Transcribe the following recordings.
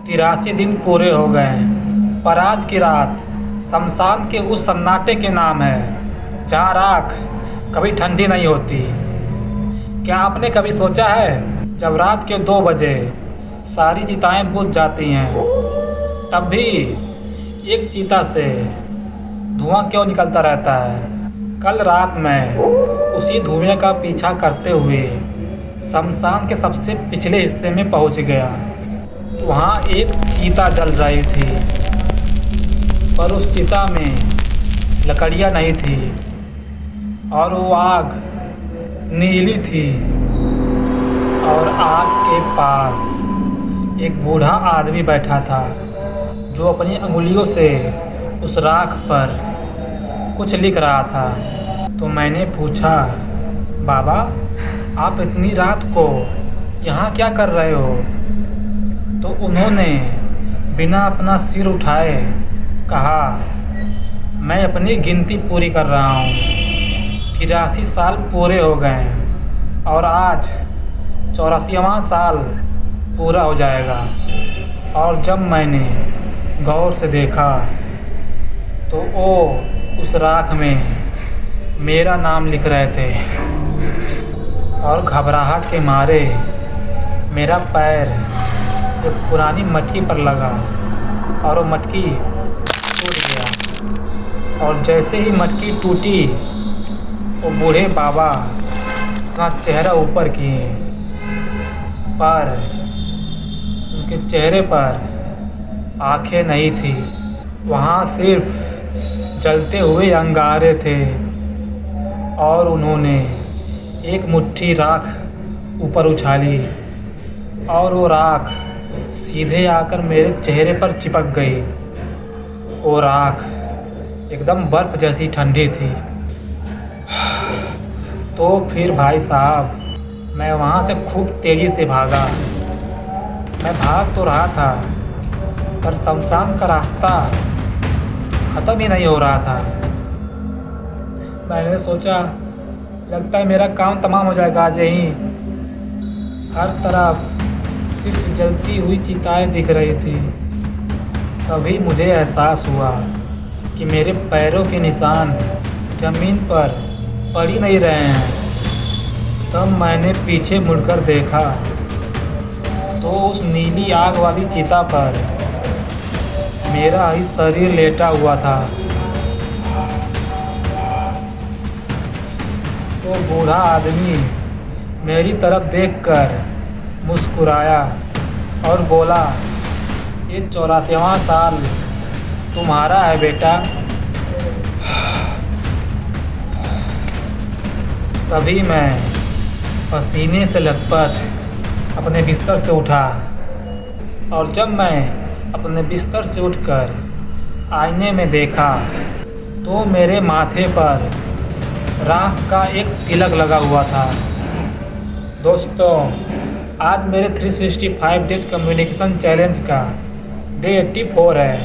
83 दिन पूरे हो गए, पर आज की रात शमशान के उस सन्नाटे के नाम है जहाँ राख कभी ठंडी नहीं होती। क्या आपने कभी सोचा है जब रात के 2 बजे सारी चिताएं बुझ जाती हैं तब भी एक चीता से धुआं क्यों निकलता रहता है? कल रात मैं उसी धुएं का पीछा करते हुए शमशान के सबसे पिछले हिस्से में पहुंच गया। वहाँ एक चीता जल रही थी, पर उस चिता में लकड़ियाँ नहीं थी और वो आग नीली थी। और आग के पास एक बूढ़ा आदमी बैठा था जो अपनी अंगुलियों से उस राख पर कुछ लिख रहा था। तो मैंने पूछा, बाबा आप इतनी रात को यहाँ क्या कर रहे हो? तो उन्होंने बिना अपना सिर उठाए कहा, मैं अपनी गिनती पूरी कर रहा हूँ। 83 साल पूरे हो गए और आज 84वां साल पूरा हो जाएगा। और जब मैंने गौर से देखा तो वो उस राख में मेरा नाम लिख रहे थे और घबराहट के मारे मेरा पैर एक पुरानी मटकी पर लगा और वो मटकी टूट गया। और जैसे ही मटकी टूटी वो बूढ़े बाबा अपना चेहरा ऊपर किए, पर उनके चेहरे पर आंखें नहीं थी। वहाँ सिर्फ जलते हुए अंगारे थे और उन्होंने एक मुट्ठी राख ऊपर उछाली और वो राख सीधे आकर मेरे चेहरे पर चिपक गई। वो राख एकदम बर्फ़ जैसी ठंडी थी। तो फिर भाई साहब मैं वहाँ से खूब तेज़ी से भागा। मैं भाग तो रहा था पर शमशान का रास्ता ख़त्म ही नहीं हो रहा था। मैंने सोचा लगता है मेरा काम तमाम हो जाएगा आज ही। हर तरफ सिर्फ जलती हुई चिताएं दिख रही थी। तभी मुझे एहसास हुआ कि मेरे पैरों के निशान ज़मीन पर पड़ ही नहीं रहे हैं। तब मैंने पीछे मुड़कर देखा तो उस नीली आग वाली चिता पर मेरा ही शरीर लेटा हुआ था। तो बूढ़ा आदमी मेरी तरफ देखकर मुस्कुराया और बोला, ये 84वां साल तुम्हारा है बेटा। तभी मैं पसीने से लथपथ अपने बिस्तर से उठा और जब मैं अपने बिस्तर से उठकर आईने में देखा तो मेरे माथे पर राख का एक तिलक लगा हुआ था। दोस्तों, आज मेरे 365 डेज कम्युनिकेशन चैलेंज का डे 84 है।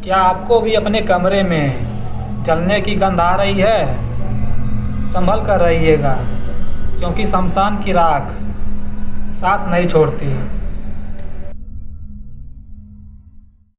क्या आपको भी अपने कमरे में जलने की गंध आ रही है? संभल कर रहिएगा क्योंकि शमशान की राख साथ नहीं छोड़ती।